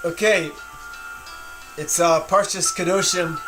Okay, it's Parshas Kedoshim,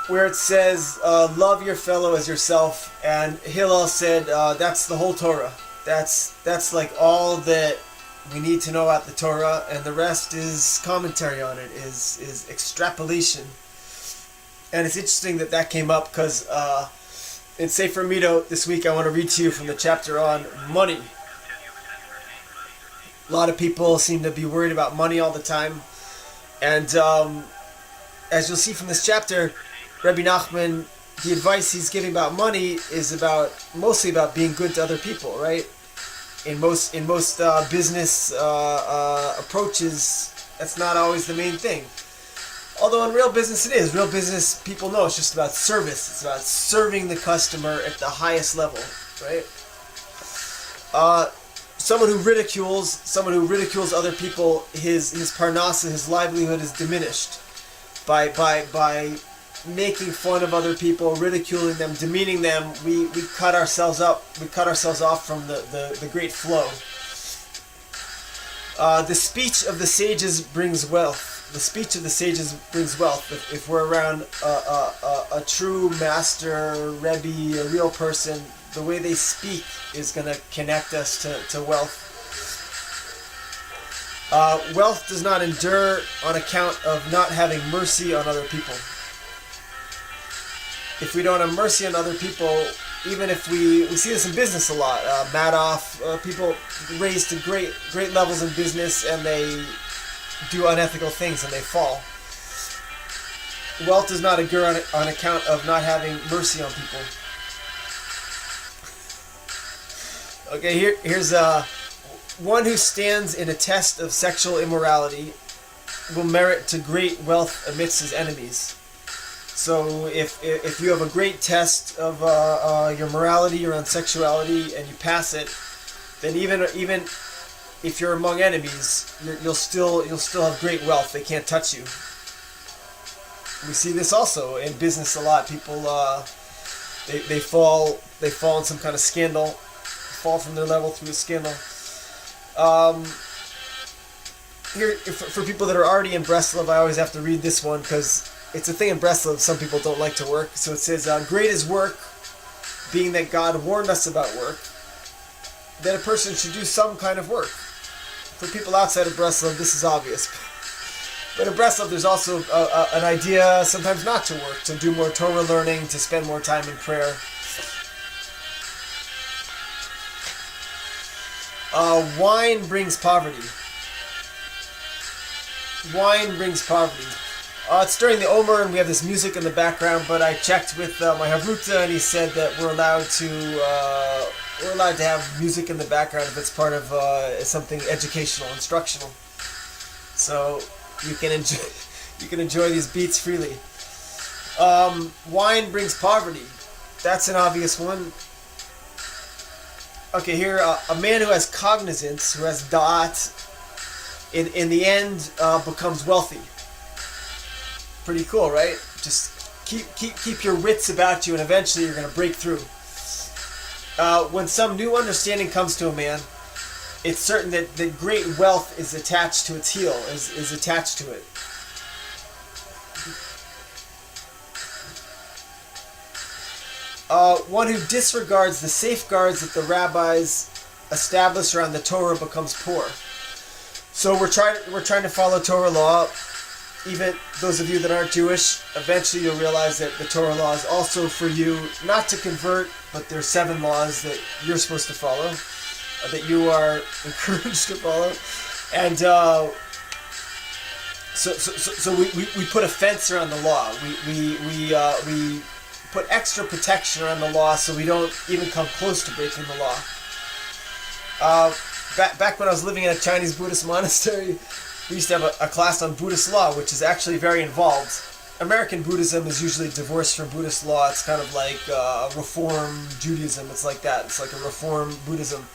where it says, "Love your fellow as yourself." And Hillel said, "That's the whole Torah. That's like all that we need to know about the Torah, and the rest is commentary on it, is extrapolation." And it's interesting that came up because in Sefer Mido this week, I want to read to you from the chapter on money. A lot of people seem to be worried about money all the time. And as you'll see from this chapter, Rabbi Nachman, the advice he's giving about money is mostly about being good to other people, right? In most business approaches, that's not always the main thing. Although in real business it is. Real business, people know it's just about service. It's about serving the customer at the highest level, right? Someone who ridicules other people, his parnasa, his livelihood is diminished by making fun of other people, ridiculing them, demeaning them. We cut ourselves off from the great flow. The speech of the sages brings wealth. The speech of the sages brings wealth. If we're around a true master, Rebbe, a real person, the way they speak is going to connect us to wealth. Wealth does not endure on account of not having mercy on other people. If we don't have mercy on other people, even if we see this in business a lot, Madoff, people raised to great levels in business and they do unethical things and they fall. Wealth does not endure on account of not having mercy on people. Okay, here's one who stands in a test of sexual immorality will merit to great wealth amidst his enemies. So if you have a great test of your morality around sexuality and you pass it, then even if you're among enemies, you'll still have great wealth. They can't touch you. We see this also in business a lot. People they fall in some kind of scandal, fall from their level through a scandal. Here, for people that are already in Breslov, I always have to read this one because it's a thing in Breslov. Some people don't like to work. So it says, "Great is work, being that God warned us about work, that a person should do some kind of work." For people outside of Breslov, this is obvious. But in Breslov, there's also an idea sometimes not to work, to do more Torah learning, to spend more time in prayer. Wine brings poverty. Wine brings poverty. It's during the Omer and we have this music in the background, but I checked with my Havruta and he said that we're allowed to have music in the background if it's part of something educational, instructional. So you can enjoy these beats freely. Wine brings poverty. That's an obvious one. Okay, here, a man who has cognizance, who has da'at, in the end becomes wealthy. Pretty cool, right? Just keep your wits about you and eventually you're going to break through. When some new understanding comes to a man, it's certain that great wealth is attached to its heel, is attached to it. One who disregards the safeguards that the rabbis establish around the Torah becomes poor. So we're trying to follow Torah law. Even those of you that aren't Jewish, eventually you'll realize that the Torah law is also for you, not to convert, but there are 7 laws that you're supposed to follow, that you are encouraged to follow. And so we put a fence around the law. We put extra protection around the law so we don't even come close to breaking the law. Back when I was living in a Chinese Buddhist monastery, we used to have a class on Buddhist law, which is actually very involved. American Buddhism is usually divorced from Buddhist law. It's kind of like Reform Judaism. It's like that. It's like a Reform Buddhism.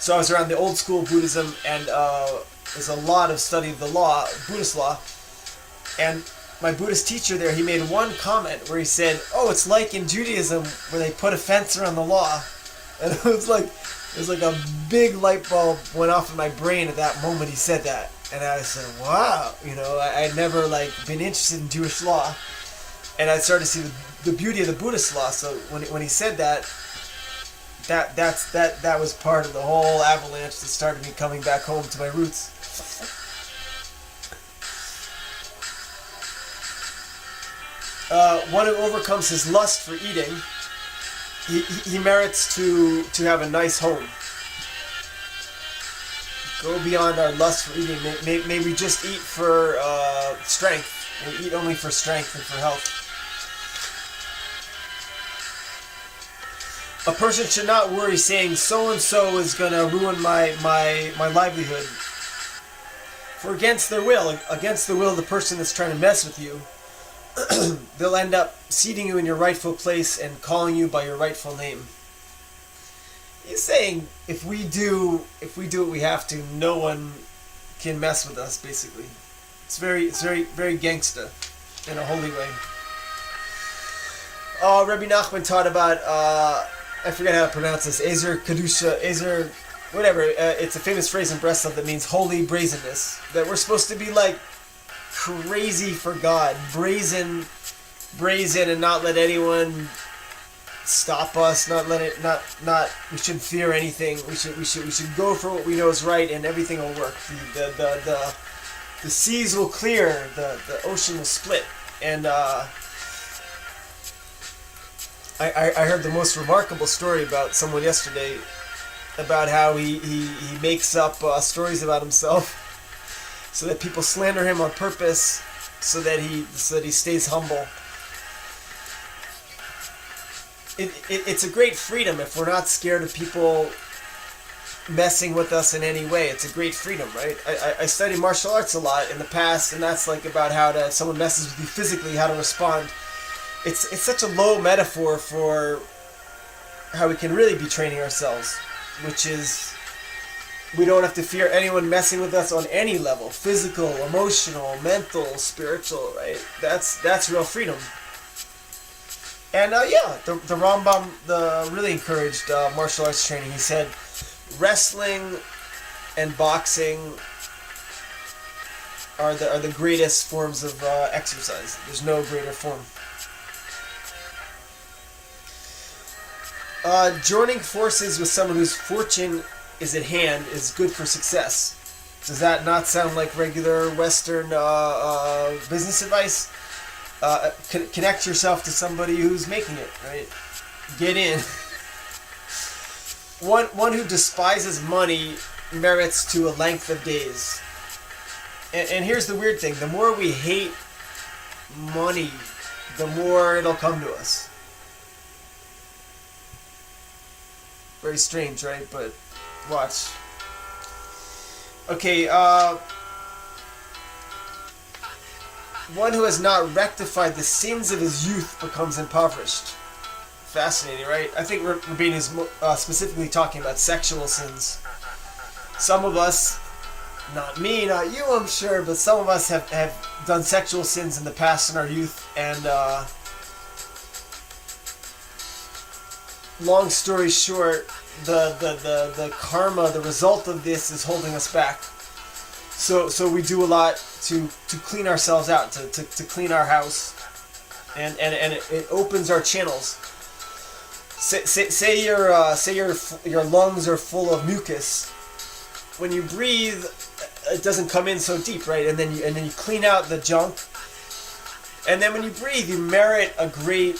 So I was around the old school Buddhism, and there's a lot of study of the law, Buddhist law. And my Buddhist teacher there, he made one comment where he said, "Oh, it's like in Judaism where they put a fence around the law." And I was like, It was like a big light bulb went off in my brain at that moment he said that. And I said, wow, I'd never been interested in Jewish law. And I started to see the beauty of the Buddhist law. So when he said that was part of the whole avalanche that started me coming back home to my roots. One who overcomes his lust for eating, he merits to have a nice home. Go beyond our lust for eating. May we just eat for strength. May eat only for strength and for health. A person should not worry saying, so-and-so is going to ruin my livelihood. For against the will of the person that's trying to mess with you, they'll end up seating you in your rightful place and calling you by your rightful name. He's saying if we do what we have to, no one can mess with us. Basically, it's very very gangsta in a holy way. Rabbi Nachman taught about I forget how to pronounce this. Ezer Kedusha, Ezer, whatever. It's a famous phrase in Breslov that means holy brazenness. That we're supposed to be like crazy for God, brazen, and not let anyone stop us. Not. We shouldn't fear anything. We should go for what we know is right, and everything will work. The seas will clear. The ocean will split, and I heard the most remarkable story about someone yesterday about how he makes up stories about himself so that people slander him on purpose so that he stays humble. It's a great freedom if we're not scared of people messing with us in any way. It's a great freedom, right? I studied martial arts a lot in the past, and that's like about how if someone messes with you physically, how to respond. It's such a low metaphor for how we can really be training ourselves, which is we don't have to fear anyone messing with us on any level, physical, emotional, mental, spiritual, right? That's real freedom. And the Rambam really encouraged martial arts training. He said wrestling and boxing are the greatest forms of exercise. There's no greater form. Joining forces with someone whose fortune is at hand is good for success. Does that not sound like regular Western business advice? Connect yourself to somebody who's making it, right? Get in. One who despises money merits to a length of days. And here's the weird thing. The more we hate money, the more it'll come to us. Very strange, right? But watch. Okay, one who has not rectified the sins of his youth becomes impoverished. Fascinating, right? I think Rabbeinu is specifically talking about sexual sins. Some of us, not me, not you, I'm sure, but some of us have done sexual sins in the past in our youth, and long story short, the karma, the result of this is holding us back. So we do a lot to clean ourselves out, to clean our house, and it opens our channels. Say your lungs are full of mucus. When you breathe, it doesn't come in so deep, right? And then you clean out the junk, and then when you breathe, you merit a great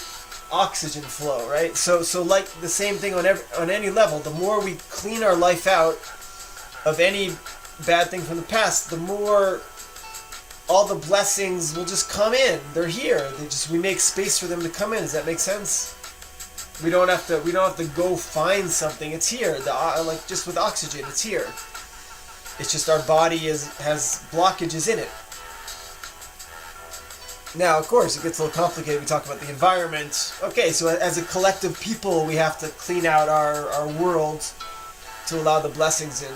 oxygen flow, right? So like the same thing on any level. The more we clean our life out of any bad thing from the past, the more all the blessings will just come in. They're here. We make space for them to come in. Does that make sense? We don't have to go find something. It's here. Like just with oxygen, it's here. It's just our body has blockages in it. Now, of course, it gets a little complicated. We talk about the environment. Okay, so as a collective people, we have to clean out our world to allow the blessings in.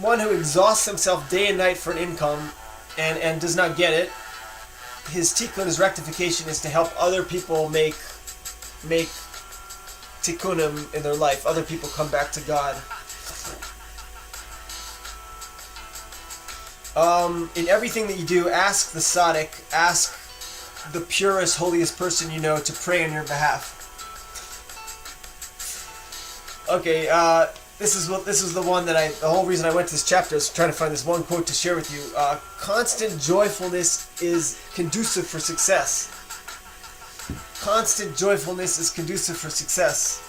One who exhausts himself day and night for an income and does not get it, his tikkun, his rectification, is to help other people make tikkunim in their life. Other people come back to God. In everything that you do, ask the tzaddik, ask the purest, holiest person you know to pray on your behalf. Okay, this is the one that the whole reason I went to this chapter is trying to find this one quote to share with you. Constant joyfulness is conducive for success. Constant joyfulness is conducive for success.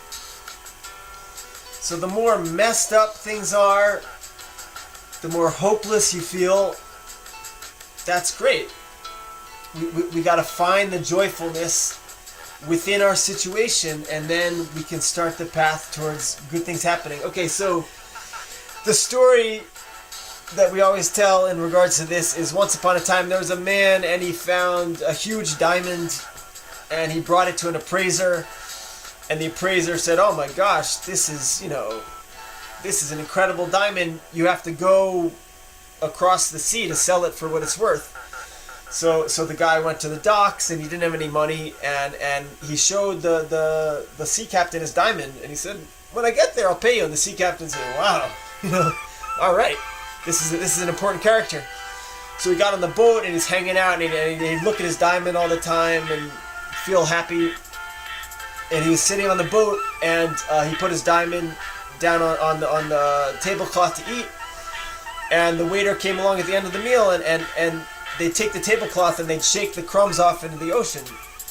So the more messed up things are, the more hopeless you feel, that's great. We got to find the joyfulness within our situation, and then we can start the path towards good things happening. Okay, so the story that we always tell in regards to this is, once upon a time there was a man and he found a huge diamond and he brought it to an appraiser, and the appraiser said, oh my gosh, this is an incredible diamond. You have to go across the sea to sell it for what it's worth. So the guy went to the docks and he didn't have any money, and he showed the sea captain his diamond, and he said, when I get there I'll pay you. And the sea captain said, wow, all right, this is an important character. So he got on the boat and he's hanging out, and he'd look at his diamond all the time and feel happy. And he was sitting on the boat, and he put his diamond down on the tablecloth to eat, and the waiter came along at the end of the meal, and they'd take the tablecloth and they'd shake the crumbs off into the ocean.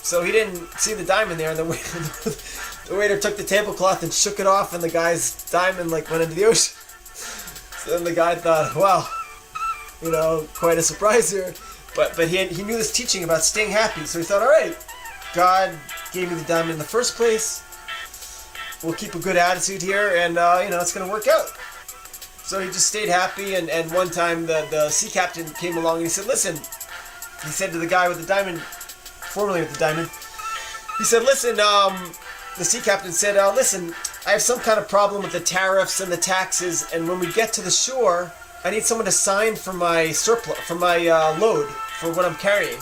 So he didn't see the diamond there, and the waiter took the tablecloth and shook it off, and the guy's diamond went into the ocean. So then the guy thought, wow, quite a surprise here. But he knew this teaching about staying happy, so he thought, all right, God gave me the diamond in the first place. We'll keep a good attitude here, and it's going to work out. So he just stayed happy, and one time the sea captain came along and he said, listen, he said to the guy with the diamond, formerly with the diamond, he said, listen, the sea captain said, listen, I have some kind of problem with the tariffs and the taxes, and when we get to the shore, I need someone to sign for my surplus, for my load, for what I'm carrying,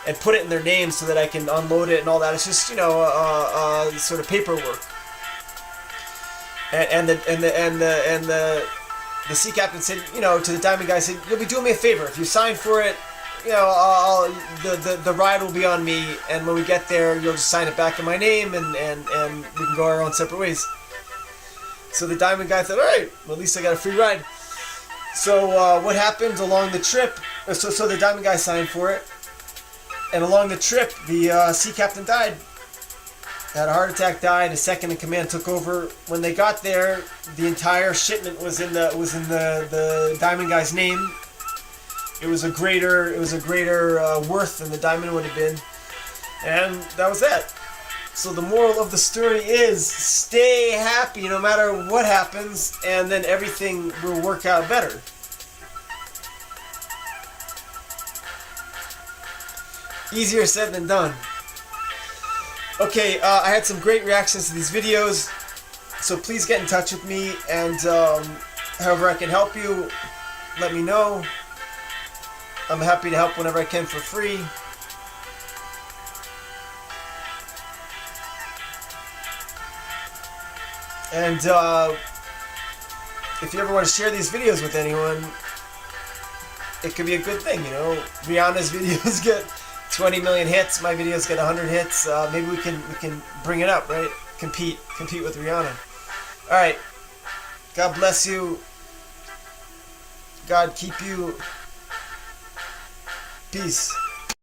and put it in their name so that I can unload it and all that. It's just, sort of paperwork. And the sea captain said, to the diamond guy, said, you'll be doing me a favor. If you sign for it, the ride will be on me, and when we get there, you'll just sign it back in my name, and we can go our own separate ways. So the diamond guy thought, all right, well, at least I got a free ride. So what happened along the trip, so the diamond guy signed for it, and along the trip, the sea captain died. Had a heart attack, died. His second in command took over. When they got there, the entire shipment was in the diamond guy's name. It was a greater worth than the diamond would have been, and that was that. So the moral of the story is, stay happy no matter what happens, and then everything will work out better. Easier said than done. Okay, I had some great reactions to these videos, so please get in touch with me, and however I can help you, let me know. I'm happy to help whenever I can for free. And if you ever want to share these videos with anyone, it could be a good thing, Rihanna's videos get 20 million hits, my videos get 100 hits. Maybe we can bring it up, right? Compete with Rihanna. All right. God bless you. God keep you. Peace.